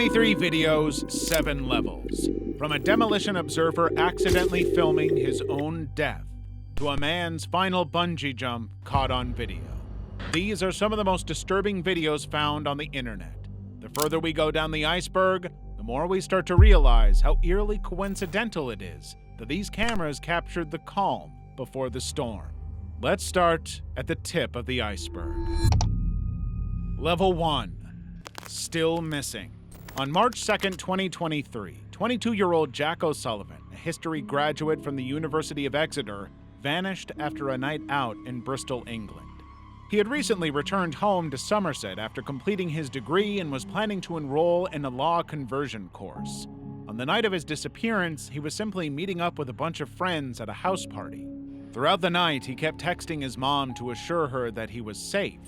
23 videos, 7 levels. From a demolition observer accidentally filming his own death, to a man's final bungee jump caught on video. These are some of the most disturbing videos found on the internet. The further we go down the iceberg, the more we start to realize how eerily coincidental it is that these cameras captured the calm before the storm. Let's start at the tip of the iceberg. Level 1. Still missing. On March 2nd, 2023, 22-year-old Jack O'Sullivan, a history graduate from the University of Exeter, vanished after a night out in Bristol, England. He had recently returned home to Somerset after completing his degree and was planning to enroll in a law conversion course. On the night of his disappearance, he was simply meeting up with a bunch of friends at a house party. Throughout the night, he kept texting his mom to assure her that he was safe.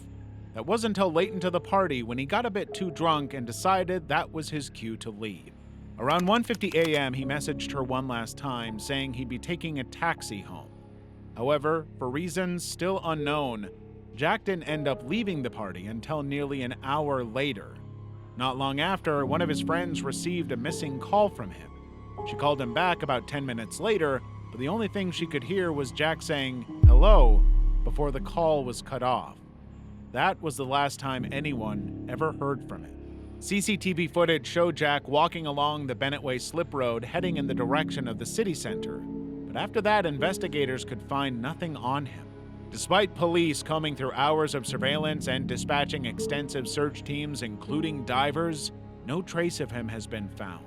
That wasn't until late into the party when he got a bit too drunk and decided that was his cue to leave. Around 1:50 a.m., he messaged her one last time, saying he'd be taking a taxi home. However, for reasons still unknown, Jack didn't end up leaving the party until nearly an hour later. Not long after, one of his friends received a missing call from him. She called him back about 10 minutes later, but the only thing she could hear was Jack saying, "Hello," before the call was cut off. That was the last time anyone ever heard from him. CCTV footage showed Jack walking along the Bennettway slip road heading in the direction of the city center, but after that, investigators could find nothing on him. Despite police combing through hours of surveillance and dispatching extensive search teams, including divers, no trace of him has been found.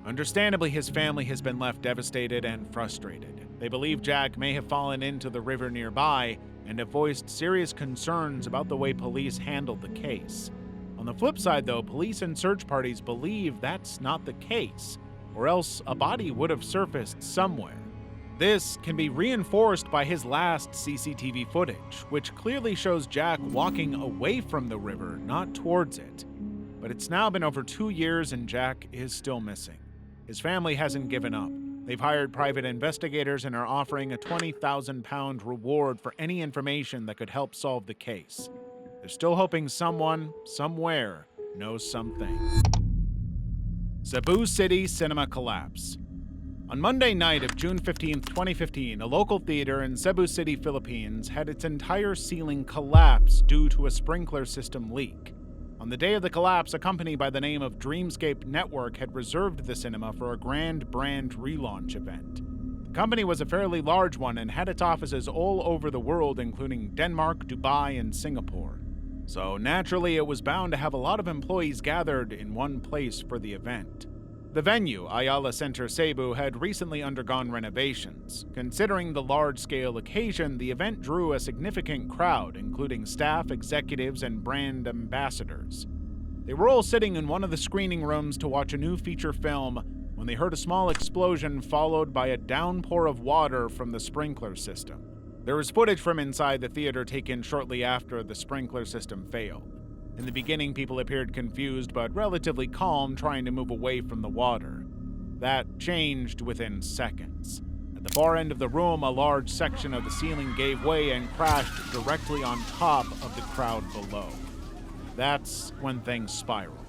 Understandably, his family has been left devastated and frustrated. They believe Jack may have fallen into the river nearby and have voiced serious concerns about the way police handled the case. On the flip side, though, police and search parties believe that's not the case, or else a body would have surfaced somewhere. This can be reinforced by his last CCTV footage, which clearly shows Jack walking away from the river, not towards it. But it's now been over 2 years and Jack is still missing. His family hasn't given up. They've hired private investigators and are offering a £20,000 reward for any information that could help solve the case. They're still hoping someone, somewhere, knows something. Cebu City cinema collapse. On Monday night of June 15, 2015, a local theater in Cebu City, Philippines, had its entire ceiling collapse due to a sprinkler system leak. On the day of the collapse, a company by the name of Dreamscape Network had reserved the cinema for a grand brand relaunch event. The company was a fairly large one and had its offices all over the world, including Denmark, Dubai, and Singapore. So naturally, it was bound to have a lot of employees gathered in one place for the event. The venue, Ayala Center Cebu, had recently undergone renovations. Considering the large-scale occasion, the event drew a significant crowd, including staff, executives, and brand ambassadors. They were all sitting in one of the screening rooms to watch a new feature film when they heard a small explosion followed by a downpour of water from the sprinkler system. There was footage from inside the theater taken shortly after the sprinkler system failed. In the beginning, people appeared confused but relatively calm, trying to move away from the water. That changed within seconds. At the far end of the room, a large section of the ceiling gave way and crashed directly on top of the crowd below. That's when things spiraled.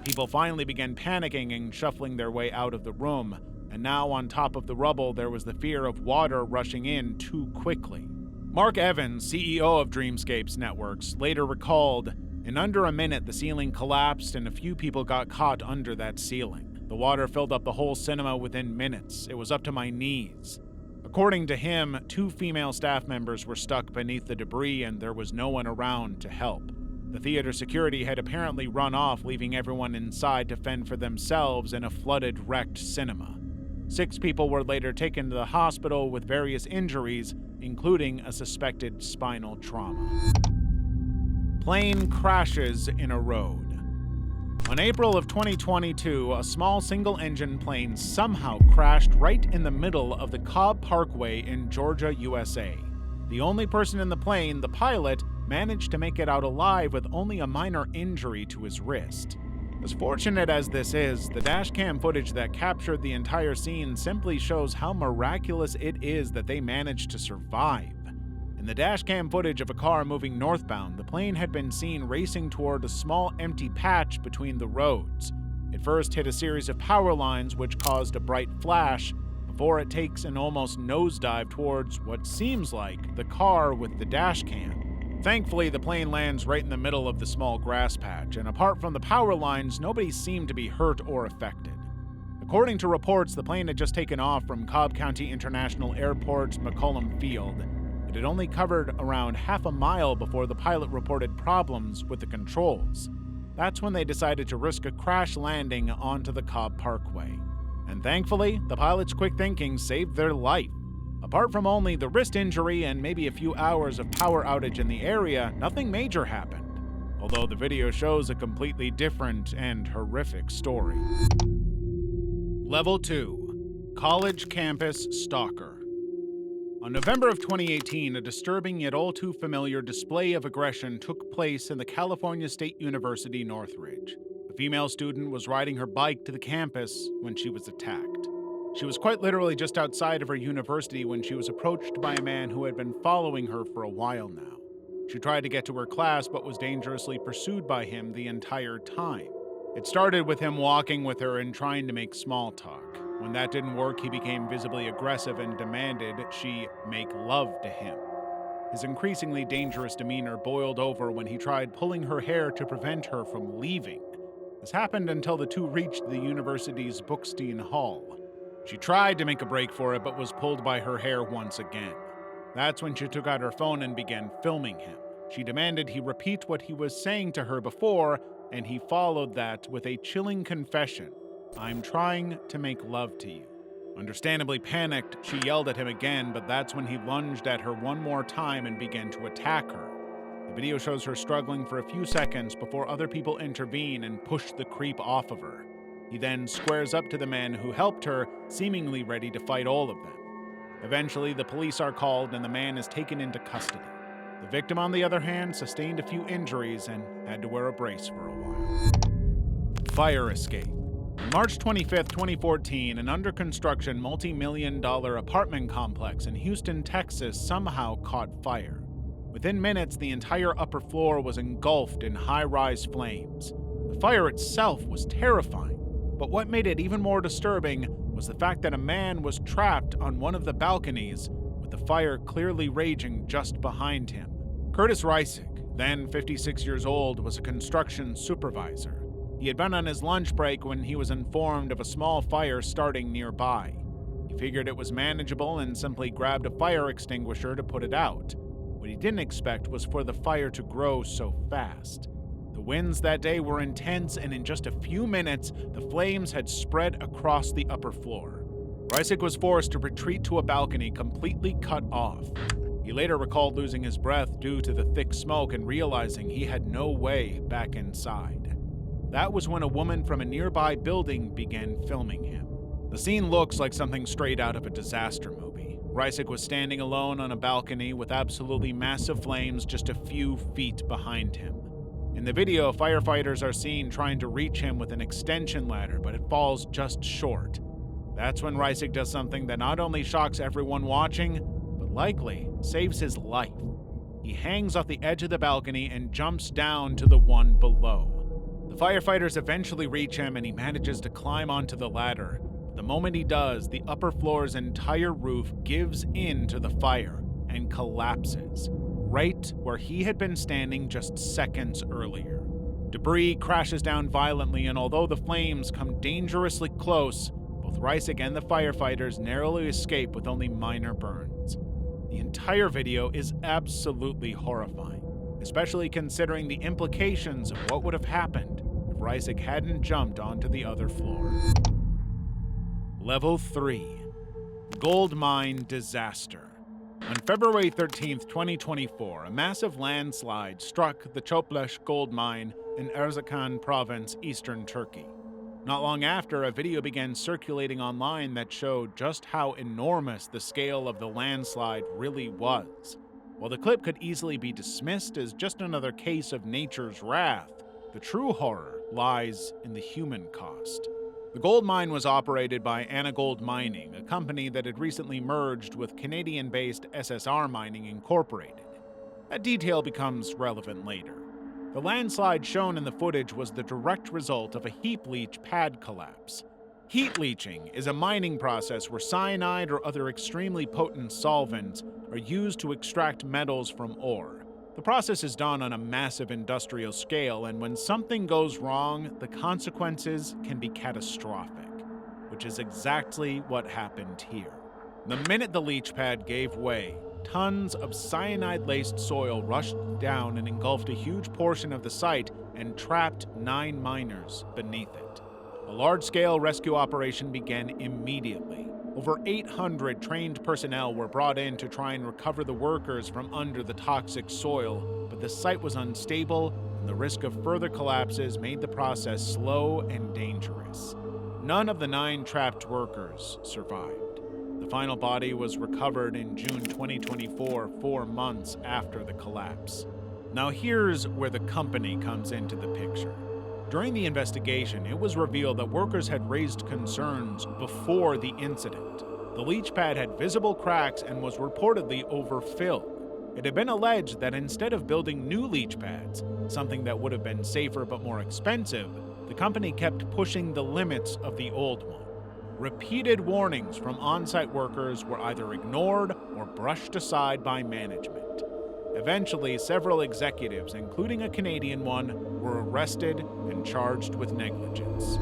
People finally began panicking and shuffling their way out of the room, and now on top of the rubble, there was the fear of water rushing in too quickly. Mark Evans, CEO of Dreamscapes Networks, later recalled, "In under a minute, the ceiling collapsed and a few people got caught under that ceiling. The water filled up the whole cinema within minutes. It was up to my knees." According to him, 2 female staff members were stuck beneath the debris and there was no one around to help. The theater security had apparently run off, leaving everyone inside to fend for themselves in a flooded, wrecked cinema. 6 people were later taken to the hospital with various injuries, including a suspected spinal trauma. Plane crashes in a road. On April of 2022, a small single-engine plane somehow crashed right in the middle of the Cobb Parkway in Georgia, USA. The only person in the plane, the pilot, managed to make it out alive with only a minor injury to his wrist. As fortunate as this is, the dashcam footage that captured the entire scene simply shows how miraculous it is that they managed to survive. In the dashcam footage of a car moving northbound, the plane had been seen racing toward a small empty patch between the roads. It first hit a series of power lines which caused a bright flash before it takes an almost nosedive towards what seems like the car with the dash cam. Thankfully, the plane lands right in the middle of the small grass patch, and apart from the power lines, nobody seemed to be hurt or affected. According to reports, the plane had just taken off from Cobb County International Airport's McCollum Field. It had only covered around half a mile before the pilot reported problems with the controls. That's when they decided to risk a crash landing onto the Cobb Parkway. And thankfully, the pilot's quick thinking saved their life. Apart from only the wrist injury and maybe a few hours of power outage in the area, nothing major happened. Although the video shows a completely different and horrific story. Level 2. College Campus Stalker. On November of 2018, a disturbing yet all too familiar display of aggression took place in the California State University Northridge. A female student was riding her bike to the campus when she was attacked. She was quite literally just outside of her university when she was approached by a man who had been following her for a while now. She tried to get to her class but was dangerously pursued by him the entire time. It started with him walking with her and trying to make small talk. When that didn't work, he became visibly aggressive and demanded she make love to him. His increasingly dangerous demeanor boiled over when he tried pulling her hair to prevent her from leaving. This happened until the two reached the university's Bookstein Hall. She tried to make a break for it, but was pulled by her hair once again. That's when she took out her phone and began filming him. She demanded he repeat what he was saying to her before, and he followed that with a chilling confession. "I'm trying to make love to you." Understandably panicked, she yelled at him again, but that's when he lunged at her one more time and began to attack her. The video shows her struggling for a few seconds before other people intervene and push the creep off of her. He then squares up to the man who helped her, seemingly ready to fight all of them. Eventually, the police are called and the man is taken into custody. The victim, on the other hand, sustained a few injuries and had to wear a brace for a while. Fire escape. On March 25, 2014, an under-construction multi-million-dollar apartment complex in Houston, Texas somehow caught fire. Within minutes, the entire upper floor was engulfed in high-rise flames. The fire itself was terrifying, but what made it even more disturbing was the fact that a man was trapped on one of the balconies, with the fire clearly raging just behind him. Curtis Reisick, then 56 years old, was a construction supervisor. He had been on his lunch break when he was informed of a small fire starting nearby. He figured it was manageable and simply grabbed a fire extinguisher to put it out. What he didn't expect was for the fire to grow so fast. The winds that day were intense, and in just a few minutes, the flames had spread across the upper floor. Reisick was forced to retreat to a balcony completely cut off. He later recalled losing his breath due to the thick smoke and realizing he had no way back inside. That was when a woman from a nearby building began filming him. The scene looks like something straight out of a disaster movie. Reisick was standing alone on a balcony with absolutely massive flames just a few feet behind him. In the video, firefighters are seen trying to reach him with an extension ladder, but it falls just short. That's when Reisick does something that not only shocks everyone watching, but likely saves his life. He hangs off the edge of the balcony and jumps down to the one below. The firefighters eventually reach him and he manages to climb onto the ladder. The moment he does, the upper floor's entire roof gives in to the fire and collapses, right where he had been standing just seconds earlier. Debris crashes down violently, and although the flames come dangerously close, both Reisick and the firefighters narrowly escape with only minor burns. The entire video is absolutely horrifying, especially considering the implications of what would have happened if Reisick hadn't jumped onto the other floor. Level 3. Gold Mine Disaster. On February 13, 2024, a massive landslide struck the Çöpleş gold mine in Erzincan province, eastern Turkey. Not long after, a video began circulating online that showed just how enormous the scale of the landslide really was. While the clip could easily be dismissed as just another case of nature's wrath, the true horror lies in the human cost. The gold mine was operated by Anagold Mining, a company that had recently merged with Canadian-based SSR Mining Incorporated. That detail becomes relevant later. The landslide shown in the footage was the direct result of a heap leach pad collapse. Heat leaching is a mining process where cyanide or other extremely potent solvents are used to extract metals from ore. The process is done on a massive industrial scale, and when something goes wrong, the consequences can be catastrophic, which is exactly what happened here. The minute the leach pad gave way, tons of cyanide-laced soil rushed down and engulfed a huge portion of the site and trapped 9 miners beneath it. A large-scale rescue operation began immediately. Over 800 trained personnel were brought in to try and recover the workers from under the toxic soil, but the site was unstable, and the risk of further collapses made the process slow and dangerous. None of the 9 trapped workers survived. The final body was recovered in June 2024, 4 months after the collapse. Now here's where the company comes into the picture. During the investigation, it was revealed that workers had raised concerns before the incident. The leach pad had visible cracks and was reportedly overfilled. It had been alleged that instead of building new leach pads, something that would have been safer but more expensive, the company kept pushing the limits of the old one. Repeated warnings from on-site workers were either ignored or brushed aside by management. Eventually, several executives, including a Canadian one, were arrested and charged with negligence.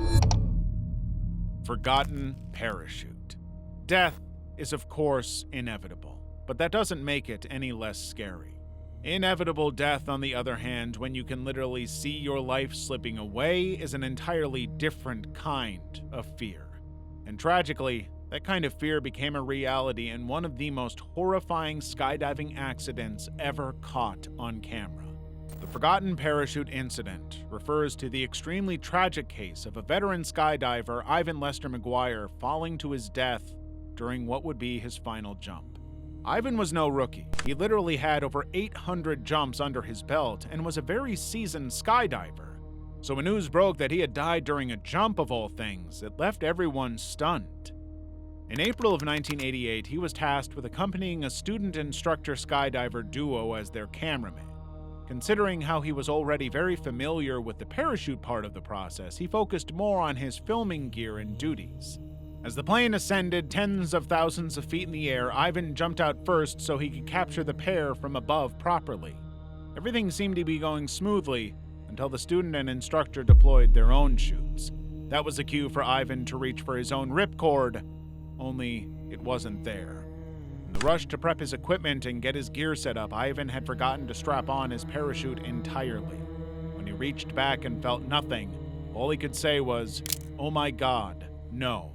Forgotten parachute. Death is, of course, inevitable, but that doesn't make it any less scary. Inevitable death, on the other hand, when you can literally see your life slipping away, is an entirely different kind of fear. And tragically, that kind of fear became a reality in one of the most horrifying skydiving accidents ever caught on camera. The Forgotten Parachute Incident refers to the extremely tragic case of a veteran skydiver, Ivan Lester McGuire, falling to his death during what would be his final jump. Ivan was no rookie. He literally had over 800 jumps under his belt and was a very seasoned skydiver. So when news broke that he had died during a jump of all things, it left everyone stunned. In April of 1988, he was tasked with accompanying a student-instructor skydiver duo as their cameraman. Considering how he was already very familiar with the parachute part of the process, he focused more on his filming gear and duties. As the plane ascended tens of thousands of feet in the air, Ivan jumped out first so he could capture the pair from above properly. Everything seemed to be going smoothly until the student and instructor deployed their own chutes. That was a cue for Ivan to reach for his own ripcord, only it wasn't there. In the rush to prep his equipment and get his gear set up, Ivan had forgotten to strap on his parachute entirely. When he reached back and felt nothing, all he could say was, "Oh my God, no."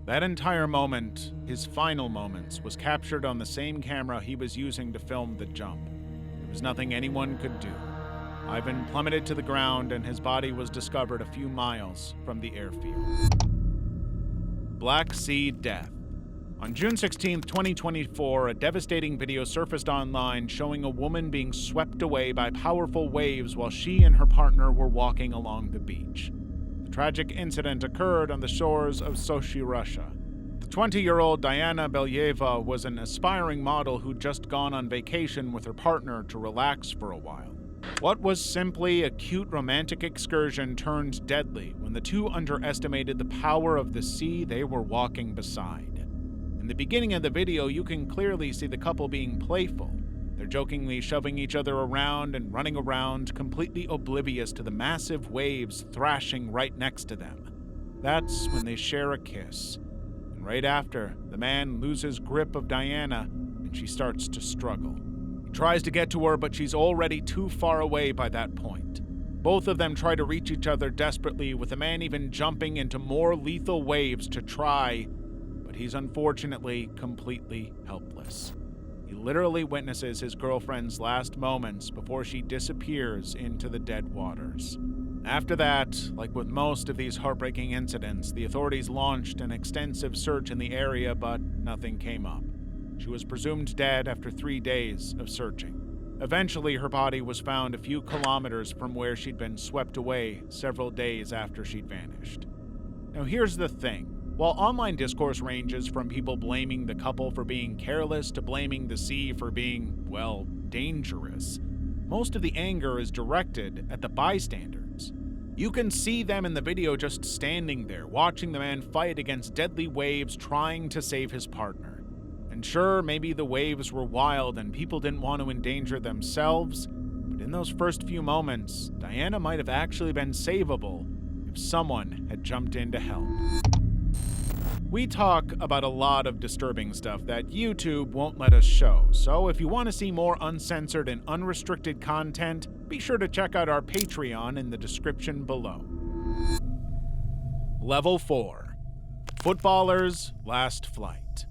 That entire moment, his final moments, was captured on the same camera he was using to film the jump. There was nothing anyone could do. Ivan plummeted to the ground and his body was discovered a few miles from the airfield. Black Sea Death. On June 16, 2024, a devastating video surfaced online showing a woman being swept away by powerful waves while she and her partner were walking along the beach. The tragic incident occurred on the shores of Sochi, Russia. The 20-year-old Diana Belyeva was an aspiring model who'd just gone on vacation with her partner to relax for a while. What was simply a cute romantic excursion turned deadly when the two underestimated the power of the sea they were walking beside. In the beginning of the video, you can clearly see the couple being playful. They're jokingly shoving each other around and running around, completely oblivious to the massive waves thrashing right next to them. That's when they share a kiss. And right after, the man loses grip of Diana and she starts to struggle. He tries to get to her, but she's already too far away by that point. Both of them try to reach each other desperately, with the man even jumping into more lethal waves to try, but he's unfortunately completely helpless. He literally witnesses his girlfriend's last moments before she disappears into the dead waters. After that, like with most of these heartbreaking incidents, the authorities launched an extensive search in the area, but nothing came up. She was presumed dead after 3 days of searching. Eventually, her body was found a few kilometers from where she'd been swept away several days after she'd vanished. Now here's the thing. While online discourse ranges from people blaming the couple for being careless to blaming the sea for being, well, dangerous, most of the anger is directed at the bystanders. You can see them in the video just standing there, watching the man fight against deadly waves trying to save his partner. And sure, maybe the waves were wild and people didn't want to endanger themselves, but in those first few moments, Diana might have actually been savable if someone had jumped in to help. We talk about a lot of disturbing stuff that YouTube won't let us show, so if you want to see more uncensored and unrestricted content, be sure to check out our Patreon in the description below. Level 4. Footballer's Last Flight.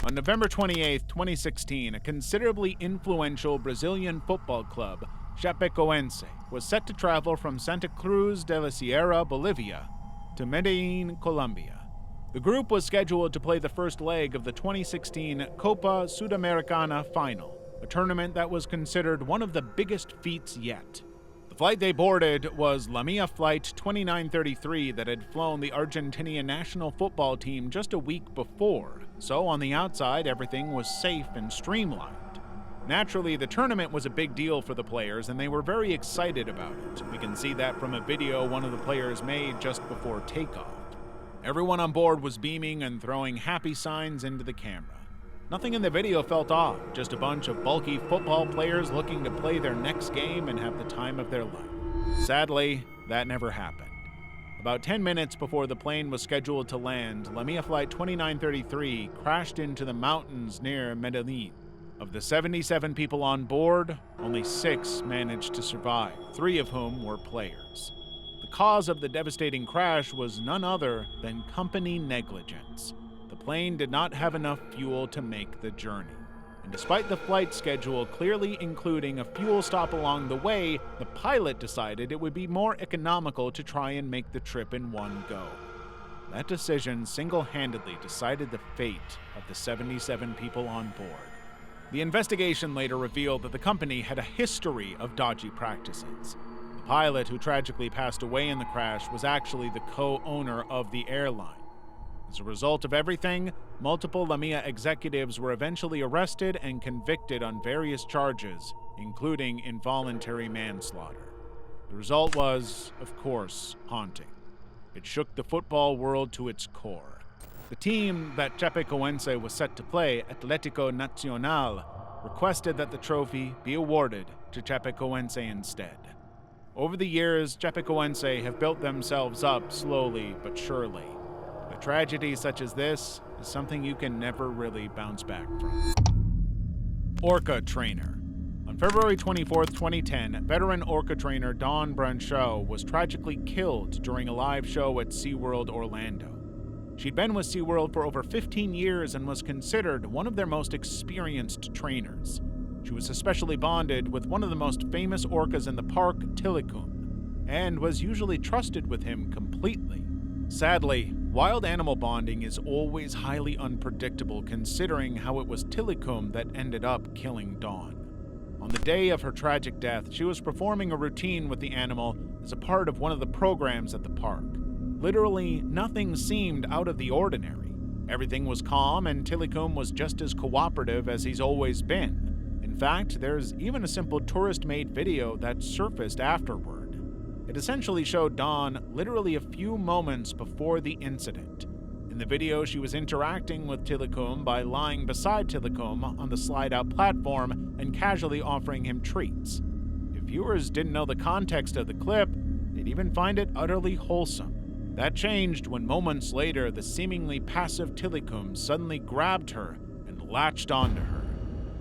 On November 28, 2016, a considerably influential Brazilian football club, Chapecoense, was set to travel from Santa Cruz de la Sierra, Bolivia, to Medellin, Colombia. The group was scheduled to play the first leg of the 2016 Copa Sudamericana final, a tournament that was considered one of the biggest feats yet. The flight they boarded was La Mia Flight 2933 that had flown the Argentinian national football team just a week before, so on the outside everything was safe and streamlined. Naturally, the tournament was a big deal for the players and they were very excited about it. We can see that from a video one of the players made just before takeoff. Everyone on board was beaming and throwing happy signs into the camera. Nothing in the video felt off, just a bunch of bulky football players looking to play their next game and have the time of their life. Sadly, that never happened. About 10 minutes before the plane was scheduled to land, La Mia Flight 2933 crashed into the mountains near Medellin. Of the 77 people on board, only 6 managed to survive, 3 of whom were players. The cause of the devastating crash was none other than company negligence. The plane did not have enough fuel to make the journey. And despite the flight schedule clearly including a fuel stop along the way, the pilot decided it would be more economical to try and make the trip in one go. That decision single-handedly decided the fate of the 77 people on board. The investigation later revealed that the company had a history of dodgy practices. The pilot who tragically passed away in the crash was actually the co-owner of the airline. As a result of everything, multiple La Mia executives were eventually arrested and convicted on various charges, including involuntary manslaughter. The result was, of course, haunting. It shook the football world to its core. The team that Chapecoense was set to play, Atlético Nacional, requested that the trophy be awarded to Chapecoense instead. Over the years, Chapecoense have built themselves up slowly but surely. A tragedy such as this is something you can never really bounce back from. Orca Trainer. On February 24, 2010, veteran orca trainer Dawn Brancheau was tragically killed during a live show at SeaWorld Orlando. She'd been with SeaWorld for over 15 years and was considered one of their most experienced trainers. She was especially bonded with one of the most famous orcas in the park, Tilikum, and was usually trusted with him completely. Sadly, wild animal bonding is always highly unpredictable considering how it was Tilikum that ended up killing Dawn. On the day of her tragic death, she was performing a routine with the animal as a part of one of the programs at the park. Literally, nothing seemed out of the ordinary. Everything was calm and Tilikum was just as cooperative as he's always been. In fact, there's even a simple tourist-made video that surfaced afterward. It essentially showed Dawn literally a few moments before the incident. In the video, she was interacting with Tilikum by lying beside Tilikum on the slide-out platform and casually offering him treats. If viewers didn't know the context of the clip, they'd even find it utterly wholesome. That changed when moments later, the seemingly passive Tilikum suddenly grabbed her and latched onto her.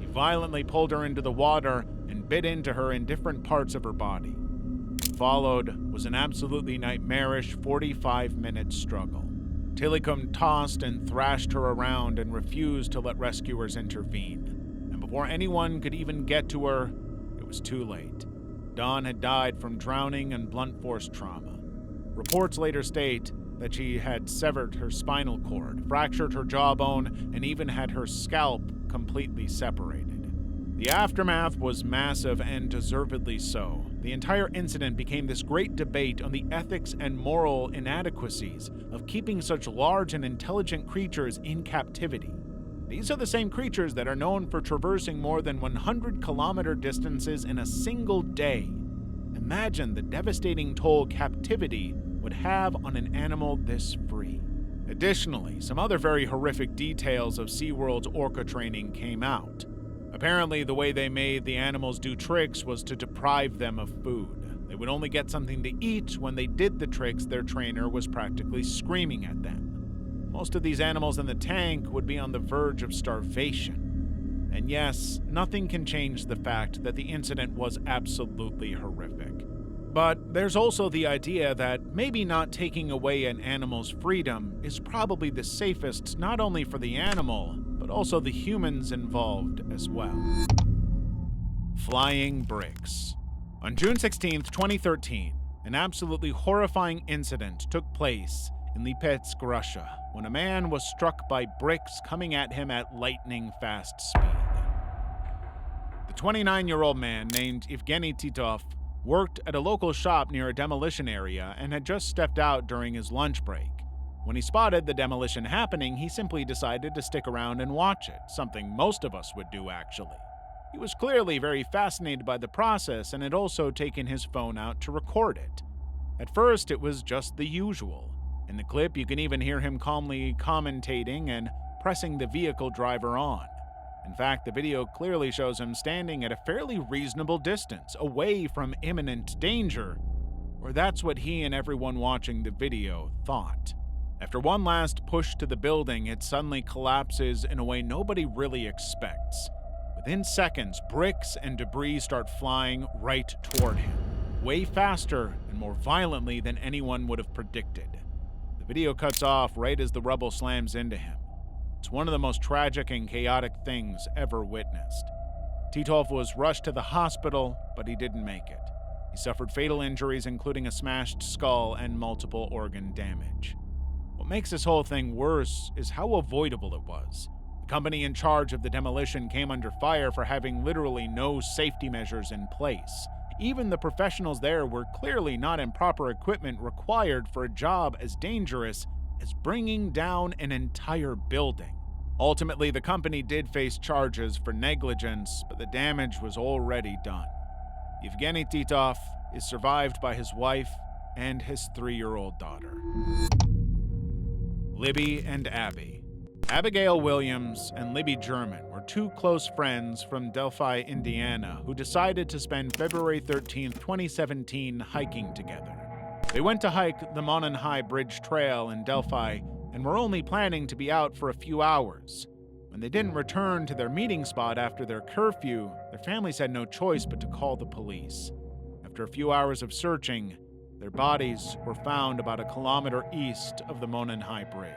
He violently pulled her into the water and bit into her in different parts of her body. What followed was an absolutely nightmarish 45-minute struggle. Tilikum tossed and thrashed her around and refused to let rescuers intervene. And before anyone could even get to her, it was too late. Dawn had died from drowning and blunt force trauma. Reports later state that she had severed her spinal cord, fractured her jawbone, and even had her scalp completely separated. The aftermath was massive and deservedly so. The entire incident became this great debate on the ethics and moral inadequacies of keeping such large and intelligent creatures in captivity. The These are the same creatures that are known for traversing more than 100-kilometer distances in a single day. Imagine the devastating toll captivity would have on an animal this free. Additionally, some other very horrific details of SeaWorld's orca training came out. Apparently, the way they made the animals do tricks was to deprive them of food. They would only get something to eat when they did the tricks. Their trainer was practically screaming at them. Most of these animals in the tank would be on the verge of starvation. And yes, nothing can change the fact that the incident was absolutely horrific. But there's also the idea that maybe not taking away an animal's freedom is probably the safest not only for the animal, but also the humans involved as well. Flying bricks. On June 16, 2013, an absolutely horrifying incident took place in Lipetsk, Russia, when a man was struck by bricks coming at him at lightning-fast speed. The 29-year-old man, named Evgeny Titov, worked at a local shop near a demolition area and had just stepped out during his lunch break. When he spotted the demolition happening, he simply decided to stick around and watch it, something most of us would do actually. He was clearly very fascinated by the process and had also taken his phone out to record it. At first, it was just the usual. In the clip, you can even hear him calmly commentating and pressing the vehicle driver on. In fact, the video clearly shows him standing at a fairly reasonable distance, away from imminent danger, or that's what he and everyone watching the video thought. After one last push to the building, it suddenly collapses in a way nobody really expects. Within seconds, bricks and debris start flying right toward him, way faster and more violently than anyone would have predicted. The video cuts off right as the rubble slams into him. It's one of the most tragic and chaotic things ever witnessed. Titov was rushed to the hospital, but he didn't make it. He suffered fatal injuries, including a smashed skull and multiple organ damage. What makes this whole thing worse is how avoidable it was. The company in charge of the demolition came under fire for having literally no safety measures in place. Even the professionals there were clearly not in proper equipment required for a job as dangerous as bringing down an entire building. Ultimately, the company did face charges for negligence, but the damage was already done. Evgeny Titov is survived by his wife and his 3-year-old daughter. Libby and Abby. Abigail Williams and Libby German were two close friends from Delphi, Indiana, who decided to spend February 13, 2017 hiking together. They went to hike the Monon High Bridge Trail in Delphi and were only planning to be out for a few hours. When they didn't return to their meeting spot after their curfew, their families had no choice but to call the police. After a few hours of searching, their bodies were found about a kilometer east of the Monon High Bridge.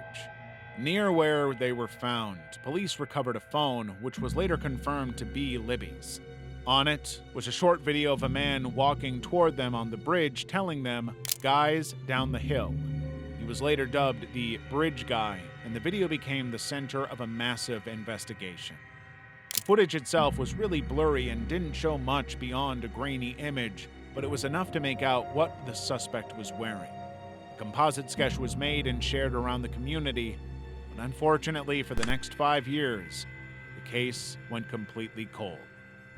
Near where they were found, police recovered a phone, which was later confirmed to be Libby's. On it was a short video of a man walking toward them on the bridge, telling them, "Guys, down the hill." He was later dubbed the Bridge Guy, and the video became the center of a massive investigation. The footage itself was really blurry and didn't show much beyond a grainy image, but it was enough to make out what the suspect was wearing. A composite sketch was made and shared around the community, but unfortunately for the next 5 years, the case went completely cold.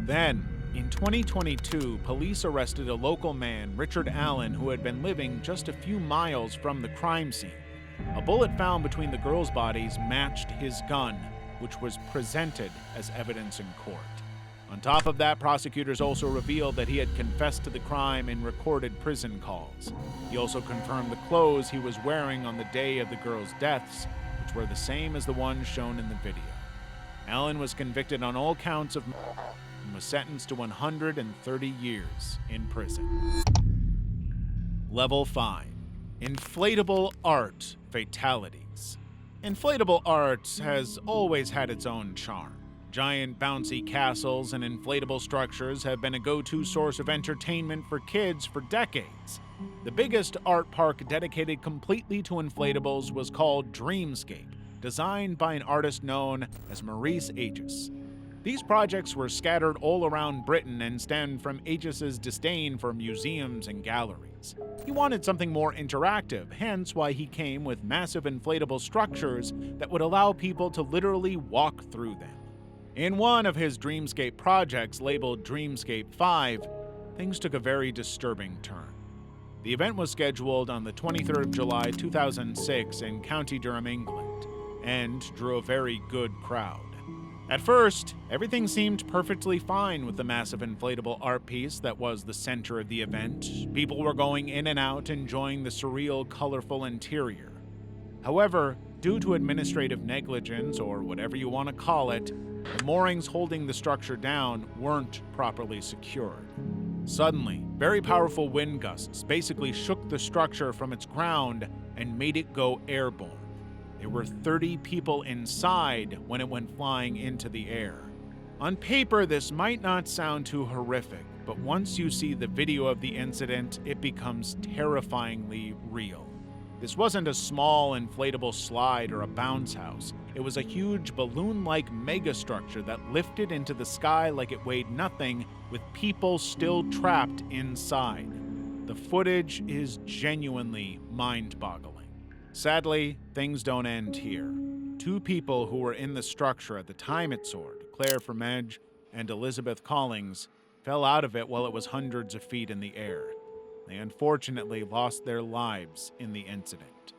Then, in 2022, police arrested a local man, Richard Allen, who had been living just a few miles from the crime scene. A bullet found between the girls' bodies matched his gun, which was presented as evidence in court. On top of that, prosecutors also revealed that he had confessed to the crime in recorded prison calls. He also confirmed the clothes he was wearing on the day of the girls' deaths, which were the same as the ones shown in the video. Allen was convicted on all counts of murder and was sentenced to 130 years in prison. Level 5. Inflatable art fatalities. Inflatable art has always had its own charm. Giant bouncy castles and inflatable structures have been a go-to source of entertainment for kids for decades. The biggest art park dedicated completely to inflatables was called Dreamscape, designed by an artist known as Maurice Aegis. These projects were scattered all around Britain and stemmed from Aegis's disdain for museums and galleries. He wanted something more interactive, hence why he came with massive inflatable structures that would allow people to literally walk through them. In one of his Dreamscape projects, labeled Dreamscape 5, things took a very disturbing turn. The event was scheduled on the 23rd of July 2006 in County Durham, England, and drew a very good crowd. At first, everything seemed perfectly fine with the massive inflatable art piece that was the center of the event. People were going in and out, enjoying the surreal, colorful interior. However, due to administrative negligence, or whatever you want to call it, the moorings holding the structure down weren't properly secured. Suddenly, very powerful wind gusts basically shook the structure from its ground and made it go airborne. There were 30 people inside when it went flying into the air. On paper, this might not sound too horrific, but once you see the video of the incident, it becomes terrifyingly real. This wasn't a small inflatable slide or a bounce house. It was a huge balloon-like megastructure that lifted into the sky like it weighed nothing, with people still trapped inside. The footage is genuinely mind-boggling. Sadly, things don't end here. Two people who were in the structure at the time it soared, Claire Vermege and Elizabeth Collings, fell out of it while it was hundreds of feet in the air. They unfortunately lost their lives in the incident.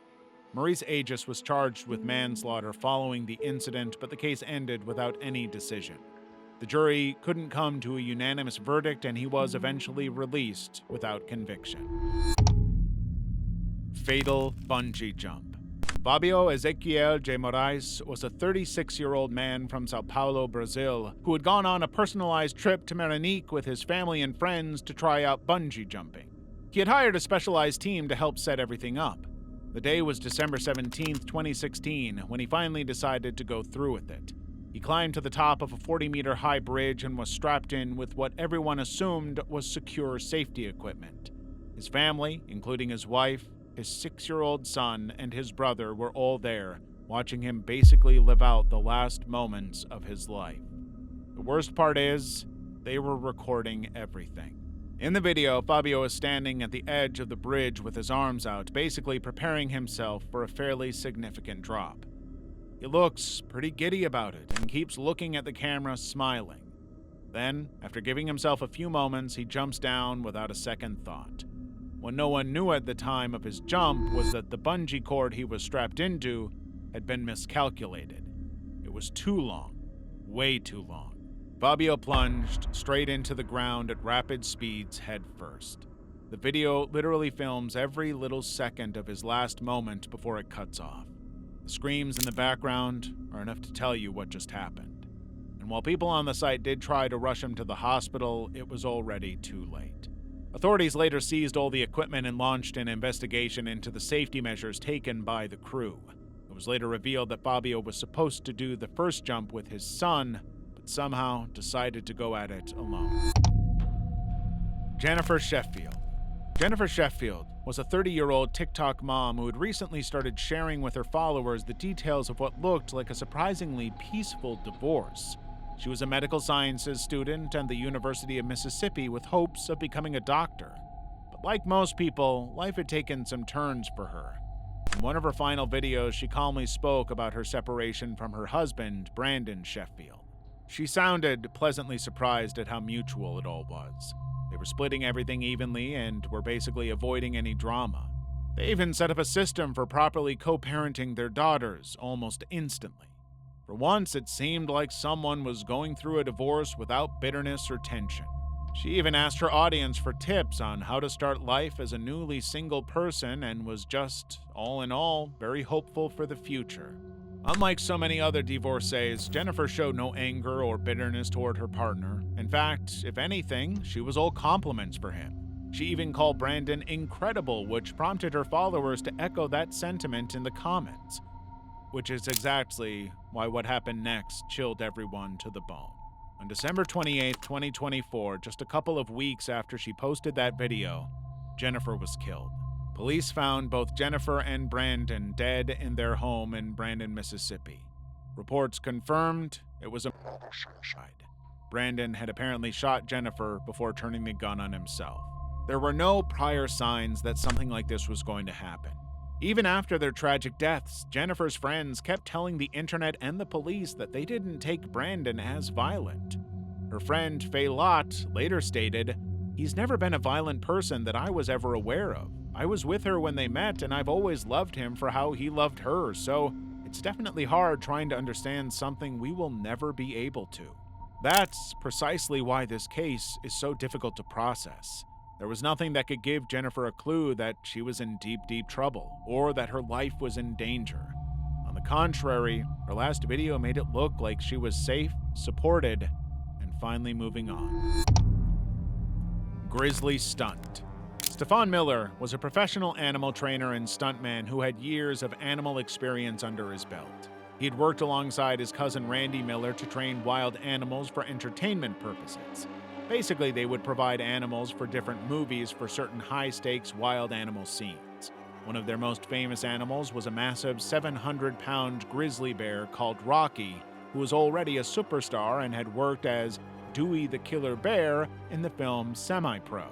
Maurice Aegis was charged with manslaughter following the incident, but the case ended without any decision. The jury couldn't come to a unanimous verdict, and he was eventually released without conviction. Fatal bungee jump. Fabio Ezequiel de Moraes was a 36-year-old man from Sao Paulo, Brazil, who had gone on a personalized trip to Martinique with his family and friends to try out bungee jumping. He had hired a specialized team to help set everything up. The day was December 17, 2016, when he finally decided to go through with it. He climbed to the top of a 40-meter high bridge and was strapped in with what everyone assumed was secure safety equipment. His family, including his wife, his 6-year-old son, and his brother were all there, watching him basically live out the last moments of his life. The worst part is, they were recording everything. In the video, Fabio is standing at the edge of the bridge with his arms out, basically preparing himself for a fairly significant drop. He looks pretty giddy about it and keeps looking at the camera, smiling. Then, after giving himself a few moments, he jumps down without a second thought. What no one knew at the time of his jump was that the bungee cord he was strapped into had been miscalculated. It was too long, way too long. Fabio plunged straight into the ground at rapid speeds head first. The video literally films every little second of his last moment before it cuts off. The screams in the background are enough to tell you what just happened. And while people on the site did try to rush him to the hospital, it was already too late. Authorities later seized all the equipment and launched an investigation into the safety measures taken by the crew. It was later revealed that Fabio was supposed to do the first jump with his son, but somehow decided to go at it alone. Jennifer Sheffield. Jennifer Sheffield was a 30-year-old TikTok mom who had recently started sharing with her followers the details of what looked like a surprisingly peaceful divorce. She was a medical sciences student at the University of Mississippi with hopes of becoming a doctor. But like most people, life had taken some turns for her. In one of her final videos, she calmly spoke about her separation from her husband, Brandon Sheffield. She sounded pleasantly surprised at how mutual it all was. They were splitting everything evenly and were basically avoiding any drama. They even set up a system for properly co-parenting their daughters almost instantly. For once, it seemed like someone was going through a divorce without bitterness or tension. She even asked her audience for tips on how to start life as a newly single person and was just, all in all, very hopeful for the future. Unlike so many other divorcees, Jennifer showed no anger or bitterness toward her partner. In fact, if anything, she was all compliments for him. She even called Brandon incredible, which prompted her followers to echo that sentiment in the comments. Which is exactly why what happened next chilled everyone to the bone. On December 28, 2024, just a couple of weeks after she posted that video, Jennifer was killed. Police found both Jennifer and Brandon dead in their home in Brandon, Mississippi. Reports confirmed it was a suicide. Brandon had apparently shot Jennifer before turning the gun on himself. There were no prior signs that something like this was going to happen. Even after their tragic deaths, Jennifer's friends kept telling the internet and the police that they didn't take Brandon as violent. Her friend Faye Lott later stated, "He's never been a violent person that I was ever aware of. I was with her when they met, and I've always loved him for how he loved her, so it's definitely hard trying to understand something we will never be able to." That's precisely why this case is so difficult to process. There was nothing that could give Jennifer a clue that she was in deep, deep trouble, or that her life was in danger. On the contrary, her last video made it look like she was safe, supported, and finally moving on. Grisly stunt. Stefan Miller was a professional animal trainer and stuntman who had years of animal experience under his belt. He had worked alongside his cousin Randy Miller to train wild animals for entertainment purposes. Basically, they would provide animals for different movies for certain high-stakes wild animal scenes. One of their most famous animals was a massive 700-pound grizzly bear called Rocky, who was already a superstar and had worked as Dewey the Killer Bear in the film Semi-Pro.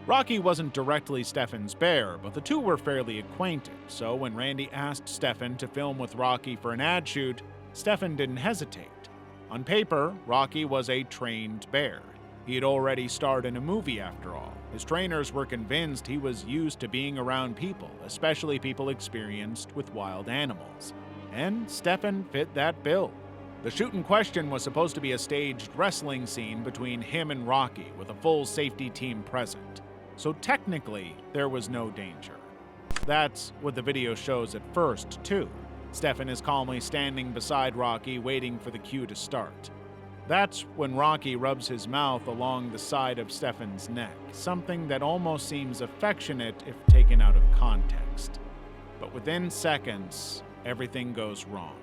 Rocky wasn't directly Stefan's bear, but the two were fairly acquainted, so when Randy asked Stefan to film with Rocky for an ad shoot, Stefan didn't hesitate. On paper, Rocky was a trained bear. He had already starred in a movie after all. His trainers were convinced he was used to being around people, especially people experienced with wild animals. And Stefan fit that bill. The shoot in question was supposed to be a staged wrestling scene between him and Rocky, with a full safety team present. So technically, there was no danger. That's what the video shows at first, too. Stefan is calmly standing beside Rocky, waiting for the cue to start. That's when Rocky rubs his mouth along the side of Stefan's neck, something that almost seems affectionate if taken out of context. But within seconds, everything goes wrong.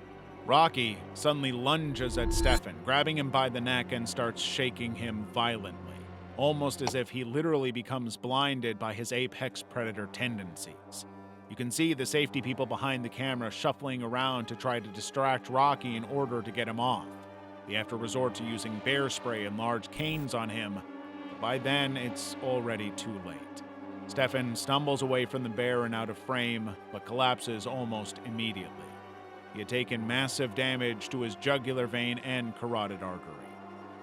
Rocky suddenly lunges at Stefan, grabbing him by the neck and starts shaking him violently, almost as if he literally becomes blinded by his apex predator tendencies. You can see the safety people behind the camera shuffling around to try to distract Rocky in order to get him off. They have to resort to using bear spray and large canes on him. By then, it's already too late. Stefan stumbles away from the bear and out of frame, but collapses almost immediately. He had taken massive damage to his jugular vein and carotid artery.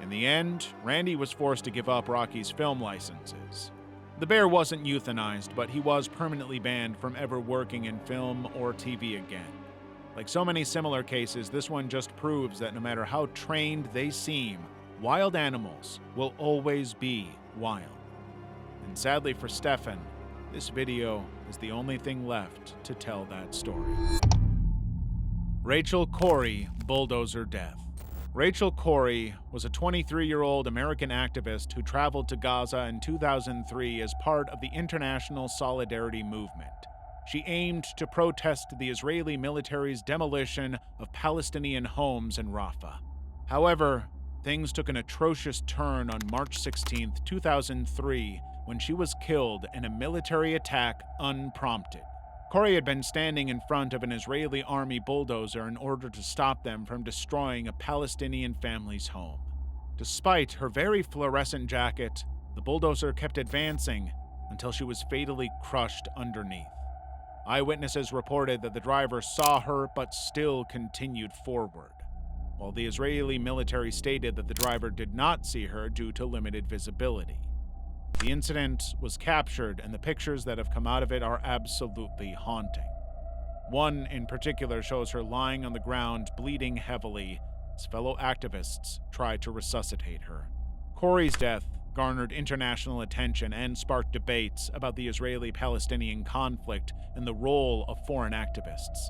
In the end, Randy was forced to give up Rocky's film licenses. The bear wasn't euthanized, but he was permanently banned from ever working in film or TV again. Like so many similar cases, this one just proves that no matter how trained they seem, wild animals will always be wild. And sadly for Stefan, this video is the only thing left to tell that story. Rachel Corrie bulldozer death. Rachel Corrie was a 23-year-old American activist who traveled to Gaza in 2003 as part of the International Solidarity Movement. She aimed to protest the Israeli military's demolition of Palestinian homes in Rafah. However, things took an atrocious turn on March 16, 2003, when she was killed in a military attack unprompted. Corrie had been standing in front of an Israeli army bulldozer in order to stop them from destroying a Palestinian family's home. Despite her very fluorescent jacket, the bulldozer kept advancing until she was fatally crushed underneath. Eyewitnesses reported that the driver saw her but still continued forward, while the Israeli military stated that the driver did not see her due to limited visibility. The incident was captured, and the pictures that have come out of it are absolutely haunting. One in particular shows her lying on the ground, bleeding heavily, as fellow activists try to resuscitate her. Corrie's death garnered international attention and sparked debates about the Israeli-Palestinian conflict and the role of foreign activists.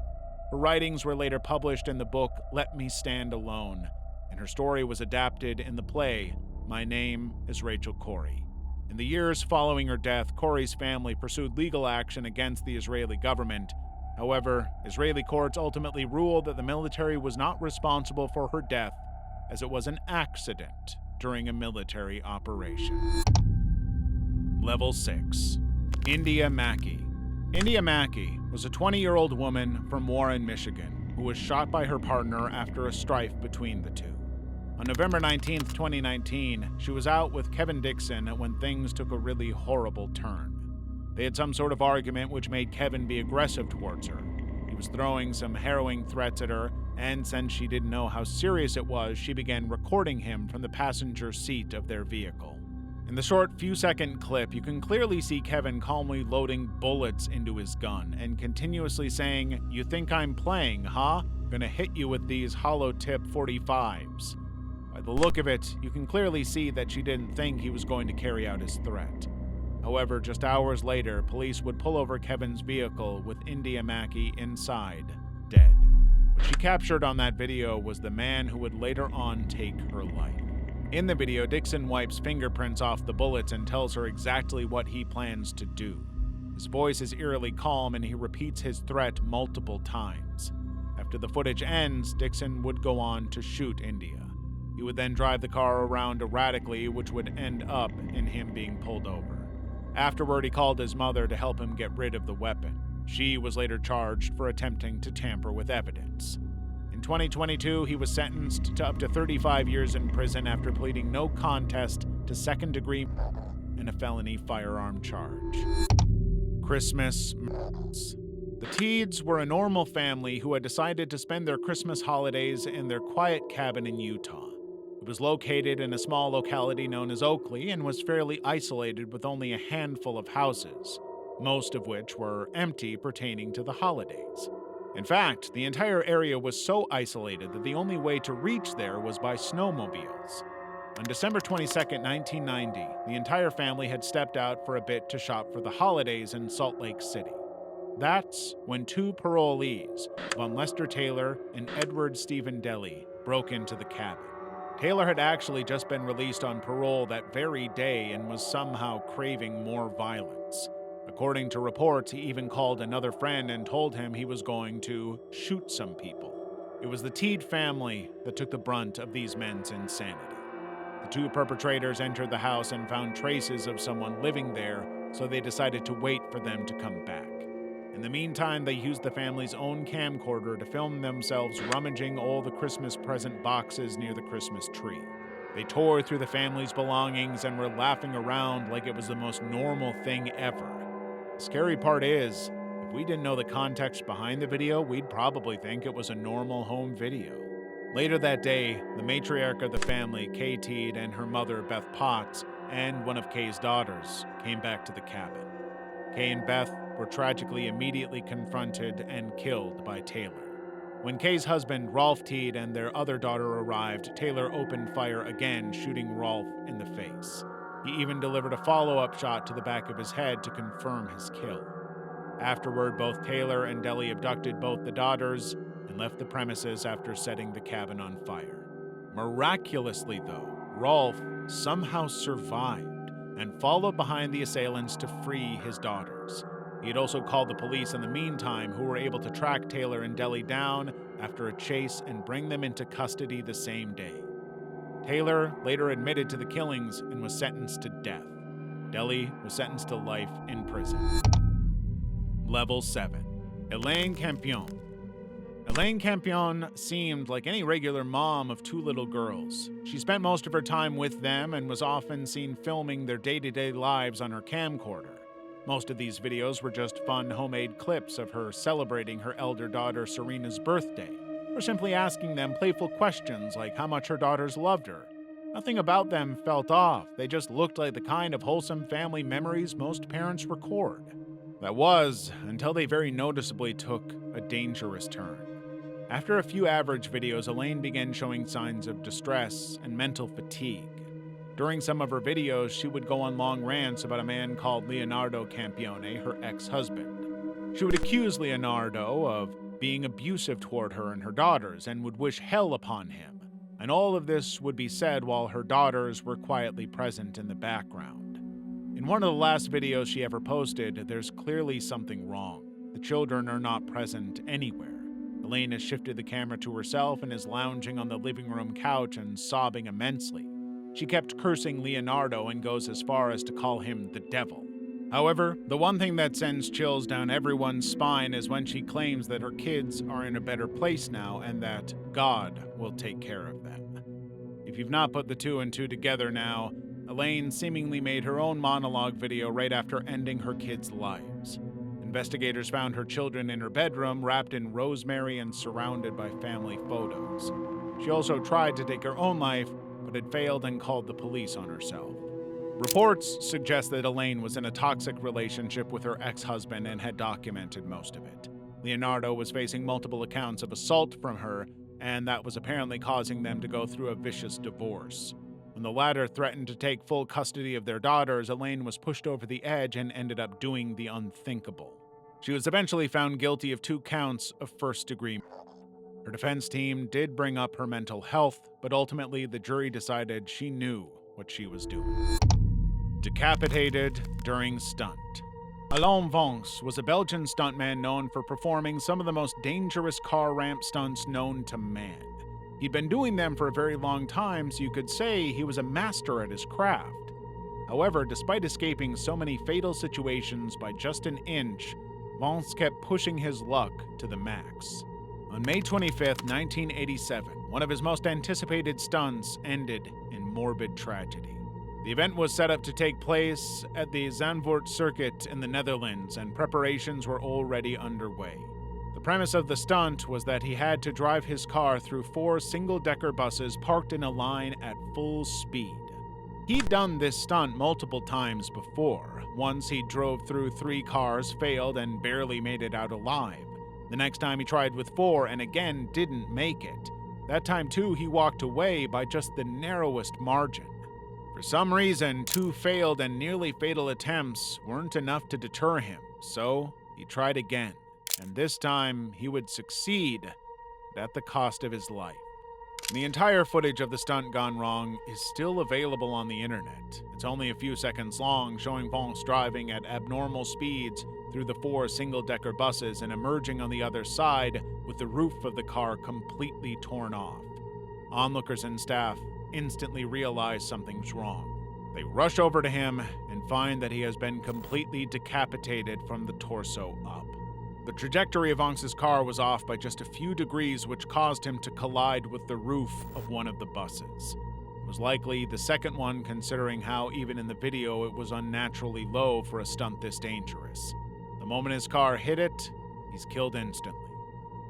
Her writings were later published in the book Let Me Stand Alone, and her story was adapted in the play My Name is Rachel Corrie. In the years following her death, Corrie's family pursued legal action against the Israeli government. However, Israeli courts ultimately ruled that the military was not responsible for her death, as it was an accident during a military operation. Level 6. India Mackey. India Mackey was a 20-year-old woman from Warren, Michigan. who was shot by her partner after a strife between the two. On November 19th, 2019, she was out with Kevin Dixon when things took a really horrible turn. They had some sort of argument which made Kevin be aggressive towards her. He was throwing some harrowing threats at her, and since she didn't know how serious it was, she began recording him from the passenger seat of their vehicle. In the short few-second clip, you can clearly see Kevin calmly loading bullets into his gun and continuously saying, "You think I'm playing, huh? Gonna hit you with these hollow-tip 45s." By the look of it, you can clearly see that she didn't think he was going to carry out his threat. However, just hours later, police would pull over Kevin's vehicle with India Mackey inside, dead. What she captured on that video was the man who would later on take her life. In the video, Dixon wipes fingerprints off the bullets and tells her exactly what he plans to do. His voice is eerily calm and he repeats his threat multiple times. After the footage ends, Dixon would go on to shoot India. He would then drive the car around erratically, which would end up in him being pulled over. Afterward, he called his mother to help him get rid of the weapon. She was later charged for attempting to tamper with evidence. In 2022, he was sentenced to up to 35 years in prison after pleading no contest to second-degree and a felony firearm charge. Christmas murders. The Teeds were a normal family who had decided to spend their Christmas holidays in their quiet cabin in Utah. It was located in a small locality known as Oakley and was fairly isolated with only a handful of houses, most of which were empty pertaining to the holidays. In fact, the entire area was so isolated that the only way to reach there was by snowmobiles. On December 22, 1990, the entire family had stepped out for a bit to shop for the holidays in Salt Lake City. That's when two parolees, Von Lester Taylor and Edward Stephen Deli, broke into the cabin. Taylor had actually just been released on parole that very day and was somehow craving more violence. According to reports, he even called another friend and told him he was going to shoot some people. It was the Teed family that took the brunt of these men's insanity. The two perpetrators entered the house and found traces of someone living there, so they decided to wait for them to come back. In the meantime, they used the family's own camcorder to film themselves rummaging all the Christmas present boxes near the Christmas tree. They tore through the family's belongings and were laughing around like it was the most normal thing ever. The scary part is, if we didn't know the context behind the video, we'd probably think it was a normal home video. Later that day, the matriarch of the family, Kay Teed, and her mother, Beth Potts, and one of Kay's daughters, came back to the cabin. Kay and Beth were tragically immediately confronted and killed by Taylor. When Kay's husband, Rolf Teed, and their other daughter arrived, Taylor opened fire again, shooting Rolf in the face. He even delivered a follow-up shot to the back of his head to confirm his kill. Afterward, both Taylor and Deli abducted both the daughters and left the premises after setting the cabin on fire. Miraculously, though, Rolf somehow survived and followed behind the assailants to free his daughters. He had also called the police in the meantime, who were able to track Taylor and Deli down after a chase and bring them into custody the same day. Taylor later admitted to the killings and was sentenced to death. Deli was sentenced to life in prison. Level 7. Elaine Campion. Elaine Campion seemed like any regular mom of two little girls. She spent most of her time with them and was often seen filming their day-to-day lives on her camcorder. Most of these videos were just fun homemade clips of her celebrating her elder daughter Serena's birthday, or simply asking them playful questions like how much her daughters loved her. Nothing about them felt off. They just looked like the kind of wholesome family memories most parents record. That was, until they very noticeably took a dangerous turn. After a few average videos, Elaine began showing signs of distress and mental fatigue. During some of her videos, she would go on long rants about a man called Leonardo Campione, her ex-husband. She would accuse Leonardo of being abusive toward her and her daughters and would wish hell upon him. And all of this would be said while her daughters were quietly present in the background. In one of the last videos she ever posted, there's clearly something wrong. The children are not present anywhere. Elaine has shifted the camera to herself and is lounging on the living room couch and sobbing immensely. She kept cursing Leonardo and goes as far as to call him the devil. However, the one thing that sends chills down everyone's spine is when she claims that her kids are in a better place now and that God will take care of them. If you've not put the two and two together now, Elaine seemingly made her own monologue video right after ending her kids' lives. Investigators found her children in her bedroom, wrapped in rosemary and surrounded by family photos. She also tried to take her own life, but had failed and called the police on herself. Reports suggest that Elaine was in a toxic relationship with her ex-husband and had documented most of it. Leonardo was facing multiple accounts of assault from her, and that was apparently causing them to go through a vicious divorce. When the latter threatened to take full custody of their daughters, Elaine was pushed over the edge and ended up doing the unthinkable. She was eventually found guilty of 2 counts of first-degree murder. Her defense team did bring up her mental health, but ultimately the jury decided she knew what she was doing. Decapitated during stunt. Alain Vance was a Belgian stuntman known for performing some of the most dangerous car ramp stunts known to man. He'd been doing them for a very long time, so you could say he was a master at his craft. However, despite escaping so many fatal situations by just an inch, Vance kept pushing his luck to the max. On May 25, 1987, one of his most anticipated stunts ended in morbid tragedy. The event was set up to take place at the Zandvoort circuit in the Netherlands, and preparations were already underway. The premise of the stunt was that he had to drive his car through 4 single-decker buses parked in a line at full speed. He'd done this stunt multiple times before. Once he drove through 3 cars, failed, and barely made it out alive. The next time he tried with 4 and again didn't make it. That time too, he walked away by just the narrowest margin. For some reason, 2 failed and nearly fatal attempts weren't enough to deter him, so he tried again. And this time, he would succeed, but at the cost of his life. The entire footage of the stunt gone wrong is still available on the internet. It's only a few seconds long, showing Vance driving at abnormal speeds through the 4 single-decker buses and emerging on the other side with the roof of the car completely torn off. Onlookers and staff instantly realize something's wrong. They rush over to him and find that he has been completely decapitated from the torso up. The trajectory of Vance's car was off by just a few degrees, which caused him to collide with the roof of one of the buses. It was likely the second one, considering how even in the video it was unnaturally low for a stunt this dangerous. The moment his car hit it, he's killed instantly.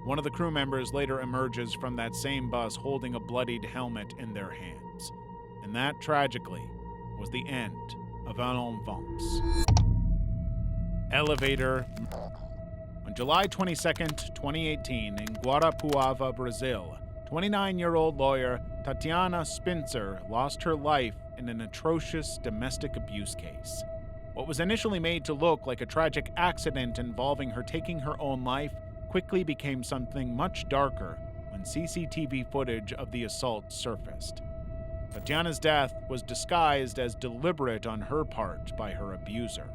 One of the crew members later emerges from that same bus holding a bloodied helmet in their hands. And that, tragically, was the end of Alain Vance. Elevator murder. On July 22, 2018, in Guarapuava, Brazil, 29-year-old lawyer Tatiana Spincer lost her life in an atrocious domestic abuse case. What was initially made to look like a tragic accident involving her taking her own life quickly became something much darker when CCTV footage of the assault surfaced. Tatiana's death was disguised as deliberate on her part by her abuser.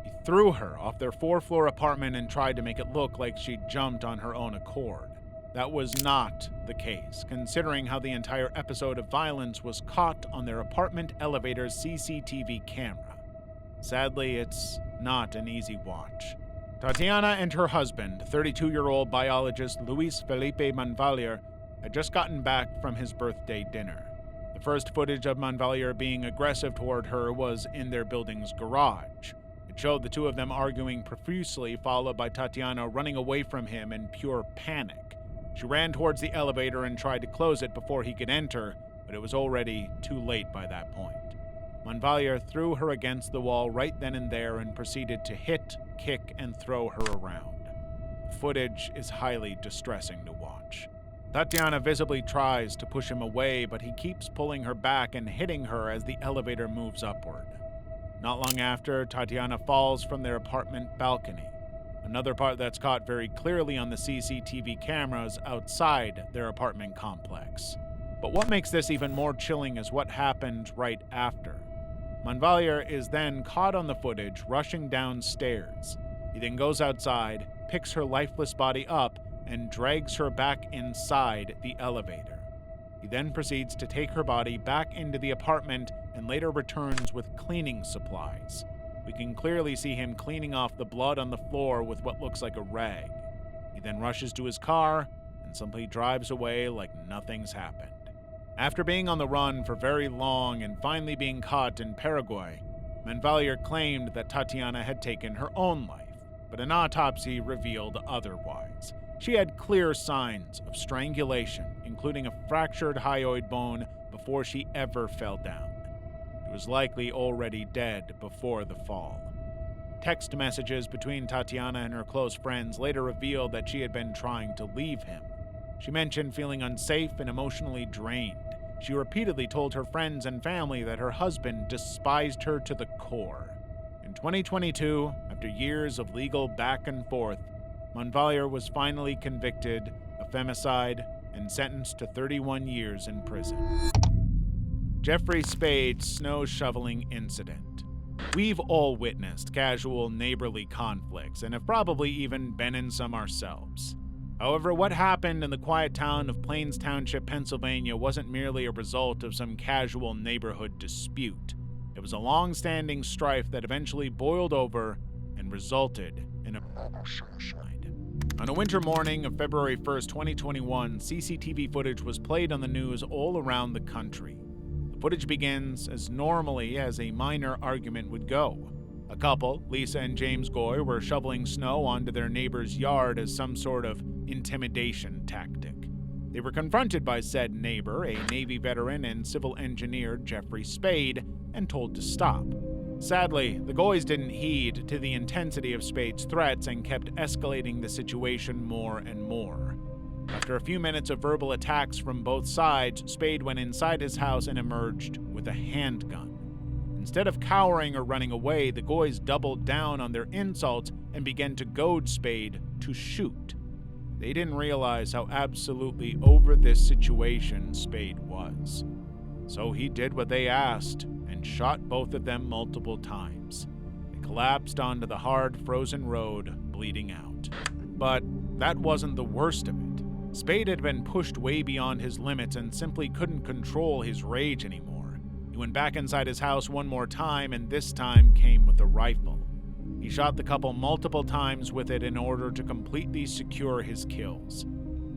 He threw her off their 4-floor apartment and tried to make it look like she jumped on her own accord. That was not the case, considering how the entire episode of violence was caught on their apartment elevator's CCTV camera. Sadly, it's not an easy watch. Tatiana and her husband, 32-year-old biologist Luis Felipe Manvalier, had just gotten back from his birthday dinner. The first footage of Manvalier being aggressive toward her was in their building's garage. It showed the two of them arguing profusely, followed by Tatiana running away from him in pure panic. She ran towards the elevator and tried to close it before he could enter, but it was already too late by that point. Manvalier threw her against the wall right then and there and proceeded to hit, kick, and throw her around. The footage is highly distressing to watch. Tatiana visibly tries to push him away, but he keeps pulling her back and hitting her as the elevator moves upward. Not long after, Tatiana falls from their apartment balcony, another part that's caught very clearly on the CCTV cameras outside their apartment complex. But what makes this even more chilling is what happened right after. Manvalier is then caught on the footage rushing downstairs. He then goes outside, picks her lifeless body up, and drags her back inside the elevator. He then proceeds to take her body back into the apartment and later returns with cleaning supplies. We can clearly see him cleaning off the blood on the floor with what looks like a rag. He then rushes to his car and simply drives away like nothing's happened. After being on the run for very long and finally being caught in Paraguay, Manvalier claimed that Tatiana had taken her own life, but an autopsy revealed otherwise. She had clear signs of strangulation, including a fractured hyoid bone before she ever fell down. She was likely already dead before the fall. Text messages between Tatiana and her close friends later revealed that she had been trying to leave him. She mentioned feeling unsafe and emotionally drained. She repeatedly told her friends and family that her husband despised her to the core. In 2022, after years of legal back and forth, Manvalier was finally convicted of femicide and sentenced to 31 years in prison. Jeffrey Spade's snow shoveling incident. We've all witnessed casual neighborly conflicts and have probably even been in some ourselves. However, what happened in the quiet town of Plains Township, Pennsylvania wasn't merely a result of some casual neighborhood dispute. It was a long-standing strife that eventually boiled over and resulted in a suicide. On a winter morning of February 1st, 2021, CCTV footage was played on the news all around the country. The footage begins as normally as a minor argument would go. A couple, Lisa and James Goy, were shoveling snow onto their neighbor's yard as some sort of intimidation tactic. They were confronted by said neighbor, a Navy veteran and civil engineer Jeffrey Spade, and told to stop. Sadly, the Goys didn't heed to the intensity of Spade's threats and kept escalating the situation more and more. After a few minutes of verbal attacks from both sides, Spade went inside his house and emerged with a handgun. Instead of cowering or running away, the Goys doubled down on their insults and began to goad Spade to shoot. They didn't realize how absolutely over this situation Spade was. So he did what they asked and shot both of them multiple times. They collapsed onto the hard, frozen road, bleeding out. But that wasn't the worst of it. Spade had been pushed way beyond his limits and simply couldn't control his rage anymore. He went back inside his house one more time, and this time came with a rifle. He shot the couple multiple times with it in order to completely secure his kills.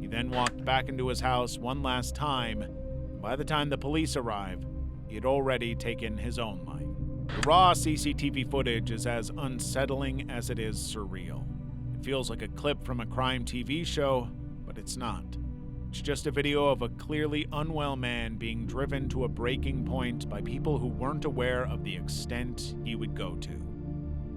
He then walked back into his house one last time, and by the time the police arrived, he had already taken his own life. The raw CCTV footage is as unsettling as it is surreal. It feels like a clip from a crime TV show, but it's not. It's just a video of a clearly unwell man being driven to a breaking point by people who weren't aware of the extent he would go to.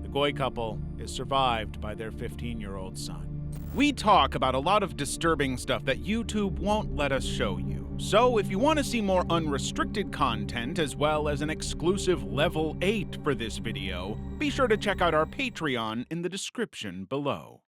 The Goy couple is survived by their 15-year-old son. We talk about a lot of disturbing stuff that YouTube won't let us show you. So if you want to see more unrestricted content as well as an exclusive level 8 for this video, be sure to check out our Patreon in the description below.